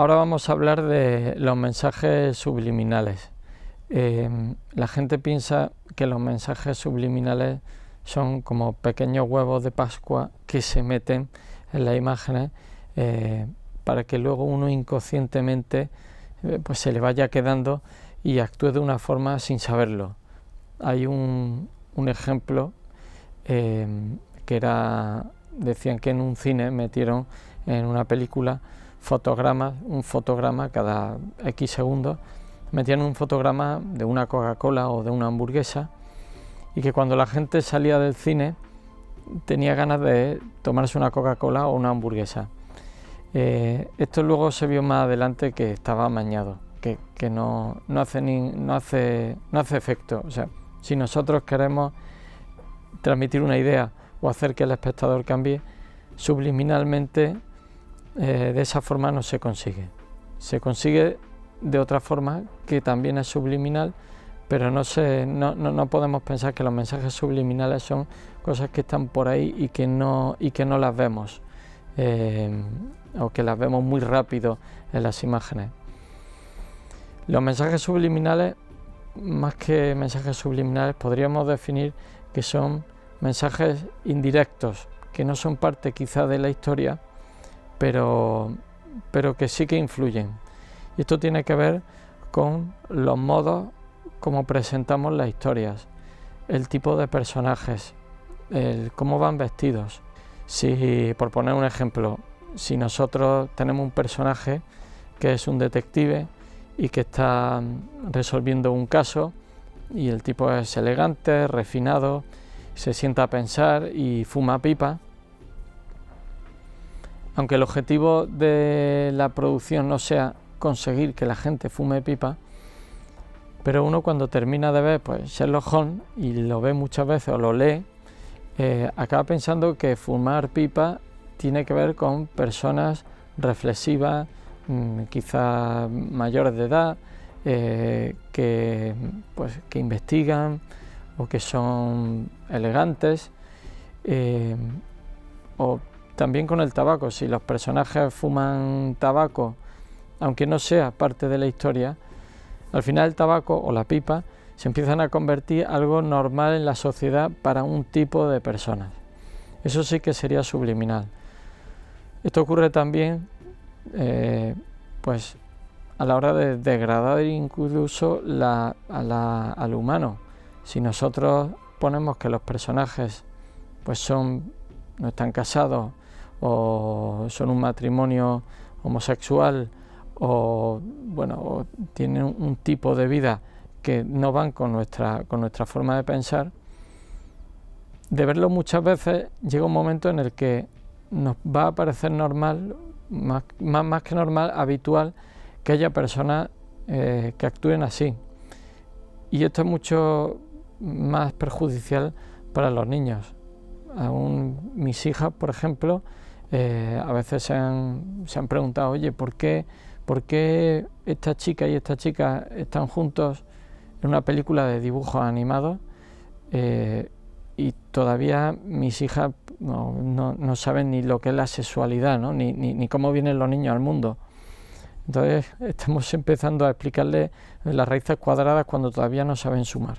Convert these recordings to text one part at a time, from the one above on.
Ahora vamos a hablar de los mensajes subliminales. La gente piensa que los mensajes subliminales son como pequeños huevos de Pascua que se meten en las imágenes para que luego uno inconscientemente pues se le vaya quedando y actúe de una forma sin saberlo. Hay un ejemplo que era, decían que en un cine metieron en una película un fotograma cada X segundos, metían un fotograma de una Coca-Cola o de una hamburguesa, y que cuando la gente salía del cine tenía ganas de tomarse una Coca-Cola o una hamburguesa. Esto luego se vio más adelante que estaba amañado, que no hace efecto. O sea, si nosotros queremos transmitir una idea o hacer que el espectador cambie, subliminalmente de esa forma no se consigue. Se consigue de otra forma que también es subliminal, pero no podemos pensar que los mensajes subliminales son cosas que están por ahí y que no las vemos, o que las vemos muy rápido en las imágenes. Los mensajes subliminales, más que mensajes subliminales, podríamos definir que son mensajes indirectos, que no son parte quizá de la historia, pero que sí que influyen. Y esto tiene que ver con los modos como presentamos las historias, el tipo de personajes, cómo van vestidos. Si, por poner un ejemplo, si nosotros tenemos un personaje que es un detective y que está resolviendo un caso, y el tipo es elegante, refinado, se sienta a pensar y fuma pipa, aunque el objetivo de la producción no sea conseguir que la gente fume pipa, pero uno cuando termina de ver pues Sherlock Holmes y lo ve muchas veces o lo lee, acaba pensando que fumar pipa tiene que ver con personas reflexivas, quizás mayores de edad, que investigan o que son elegantes, o también con el tabaco. Si los personajes fuman tabaco, aunque no sea parte de la historia, al final el tabaco o la pipa se empiezan a convertir en algo normal en la sociedad para un tipo de personas. Eso sí que sería subliminal. Esto ocurre también pues a la hora de degradar incluso al humano. Si nosotros ponemos que los personajes pues no están casados, o son un matrimonio homosexual, o tienen un tipo de vida que no van con nuestra forma de pensar, de verlo muchas veces llega un momento en el que nos va a parecer normal, más que normal, habitual, que haya personas que actúen así. Y esto es mucho más perjudicial para los niños. Aún mis hijas, por ejemplo, a veces se han preguntado, oye, ¿por qué esta chica y esta chica están juntos en una película de dibujos animados? Y todavía mis hijas no saben ni lo que es la sexualidad, ¿no? ni cómo vienen los niños al mundo. Entonces estamos empezando a explicarles las raíces cuadradas cuando todavía no saben sumar.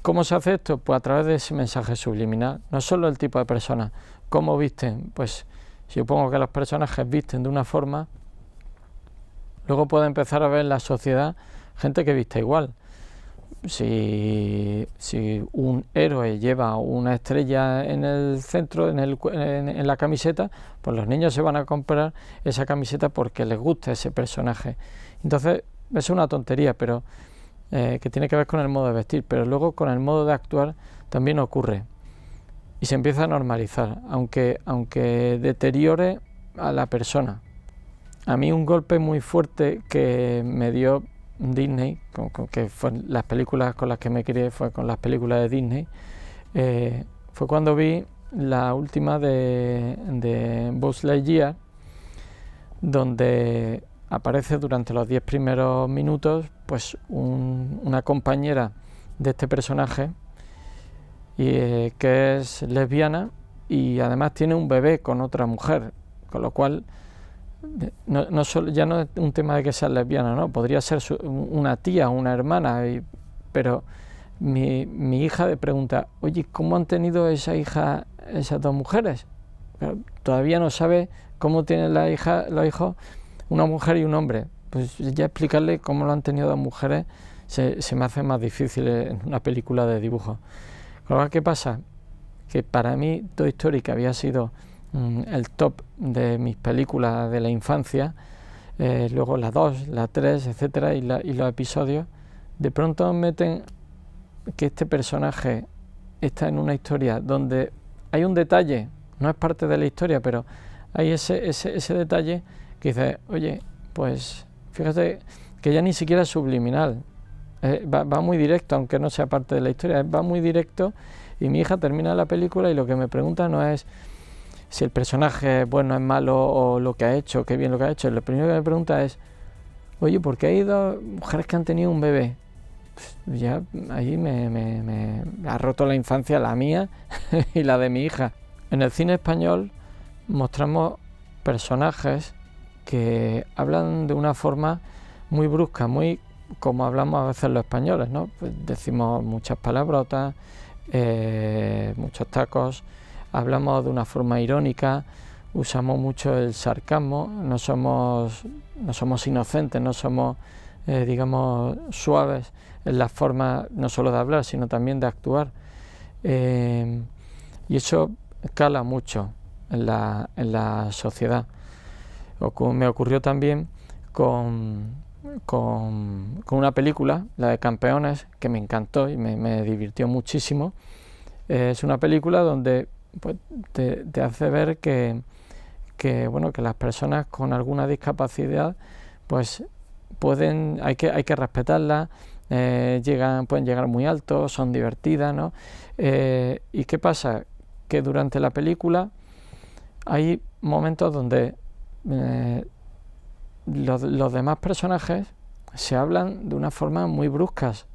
¿Cómo se hace esto? Pues a través de ese mensaje subliminal. No solo el tipo de personas, cómo visten. Pues si yo pongo que los personajes visten de una forma, luego puedo empezar a ver en la sociedad gente que viste igual. Si un héroe lleva una estrella en el centro, en la camiseta, pues los niños se van a comprar esa camiseta porque les gusta ese personaje. Entonces es una tontería, pero que tiene que ver con el modo de vestir, pero luego con el modo de actuar también ocurre y se empieza a normalizar, aunque deteriore a la persona. A mí un golpe muy fuerte que me dio Disney, que fue las películas con las que me crié, fue con las películas de Disney, fue cuando vi la última de Buzz Lightyear, donde aparece durante los 10 primeros minutos pues una compañera de este personaje que es lesbiana y además tiene un bebé con otra mujer, con lo cual ya no es un tema de que sea lesbiana, ¿no? Podría ser una tía, una hermana, pero mi hija me pregunta, oye, ¿cómo han tenido esa hija esas dos mujeres? Pero todavía no sabe cómo tienen los hijos una mujer y un hombre. Pues ya explicarle cómo lo han tenido dos mujeres se me hace más difícil en una película de dibujos. Con lo cual, ¿qué pasa? Que para mí Toy Story, que había sido el top de mis películas de la infancia, luego la 2, la 3, etcétera, y los episodios, de pronto meten que este personaje está en una historia donde hay un detalle, no es parte de la historia, pero hay ese detalle que dice, oye, pues fíjate que ya ni siquiera es subliminal, va muy directo, aunque no sea parte de la historia, va muy directo, y mi hija termina la película y lo que me pregunta no es si el personaje es bueno, es malo o lo que ha hecho, qué bien lo que ha hecho. Lo primero que me pregunta es, oye, ¿por qué hay dos mujeres que han tenido un bebé? Pues ya ahí me ha roto la infancia, la mía y la de mi hija. En el cine español mostramos personajes que hablan de una forma muy brusca, muy como hablamos a veces los españoles, ¿no? Pues decimos muchas palabrotas, muchos tacos, hablamos de una forma irónica, usamos mucho el sarcasmo, no somos inocentes, no somos, digamos, suaves en la forma no solo de hablar, sino también de actuar. Y eso cala mucho en la sociedad. Me ocurrió también con una película, la de Campeones, que me encantó y me divirtió muchísimo. Es una película donde pues, te hace ver que las personas con alguna discapacidad pues hay que respetarlas, pueden llegar muy alto, son divertidas, ¿no? ¿Y qué pasa? Que durante la película hay momentos donde los demás personajes se hablan de una forma muy bruscas.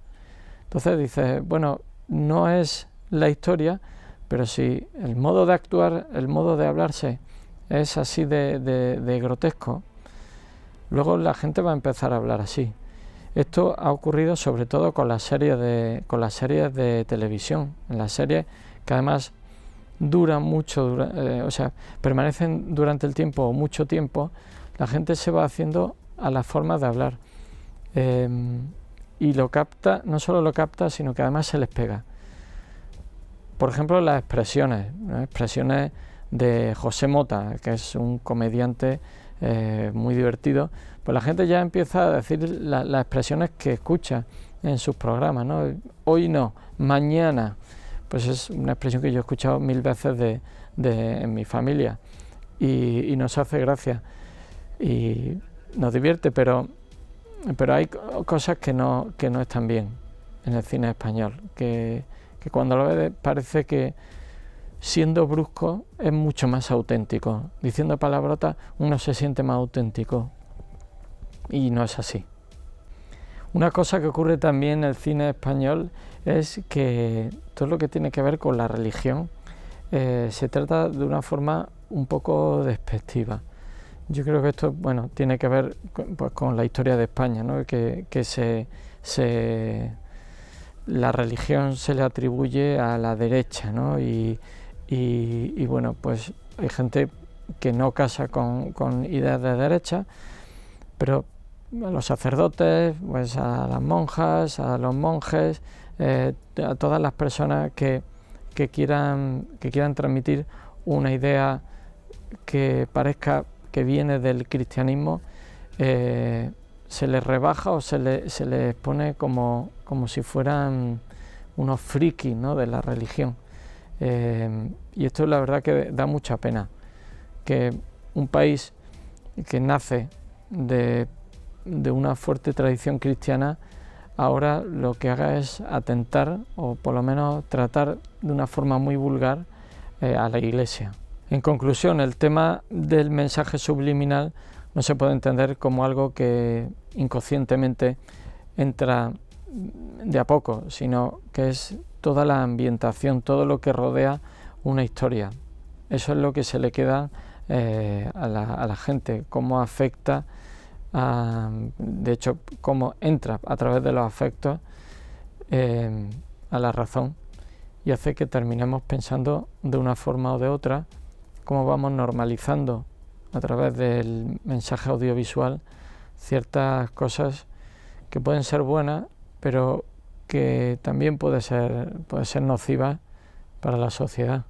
Entonces dices, bueno, no es la historia, pero si el modo de actuar, el modo de hablarse es así de grotesco, luego la gente va a empezar a hablar así. Esto ha ocurrido sobre todo con las series de televisión, en las series que además duran mucho, permanecen durante el tiempo, mucho tiempo, la gente se va haciendo a las formas de hablar y lo capta, no solo lo capta, sino que además se les pega. Por ejemplo, las expresiones, ¿no? Expresiones de José Mota, que es un comediante muy divertido, pues la gente ya empieza a decir las expresiones que escucha en sus programas, ¿no? Hoy no, mañana, pues es una expresión que yo he escuchado 1000 veces en mi familia y nos hace gracia y nos divierte, pero hay cosas que no están bien en el cine español, que cuando lo ves parece que siendo brusco es mucho más auténtico. Diciendo palabrotas uno se siente más auténtico y no es así. Una cosa que ocurre también en el cine español es que todo lo que tiene que ver con la religión se trata de una forma un poco despectiva. Yo creo que esto tiene que ver con la historia de España, ¿no? Que la religión se le atribuye a la derecha, ¿no? Y pues hay gente que no casa con ideas de derecha, pero a los sacerdotes, pues a las monjas, a los monjes, a todas las personas que quieran transmitir una idea que parezca que viene del cristianismo, se les rebaja o se les pone como si fueran unos frikis, ¿no? De la religión. Y esto la verdad que da mucha pena, que un país que nace de una fuerte tradición cristiana ahora lo que haga es atentar o por lo menos tratar de una forma muy vulgar a la Iglesia. En conclusión, el tema del mensaje subliminal no se puede entender como algo que inconscientemente entra de a poco, sino que es toda la ambientación, todo lo que rodea una historia. Eso es lo que se le queda a la gente, cómo afecta, de hecho, cómo entra a través de los afectos a la razón, y hace que terminemos pensando de una forma o de otra, cómo vamos normalizando a través del mensaje audiovisual ciertas cosas que pueden ser buenas, pero que también pueden ser nocivas para la sociedad.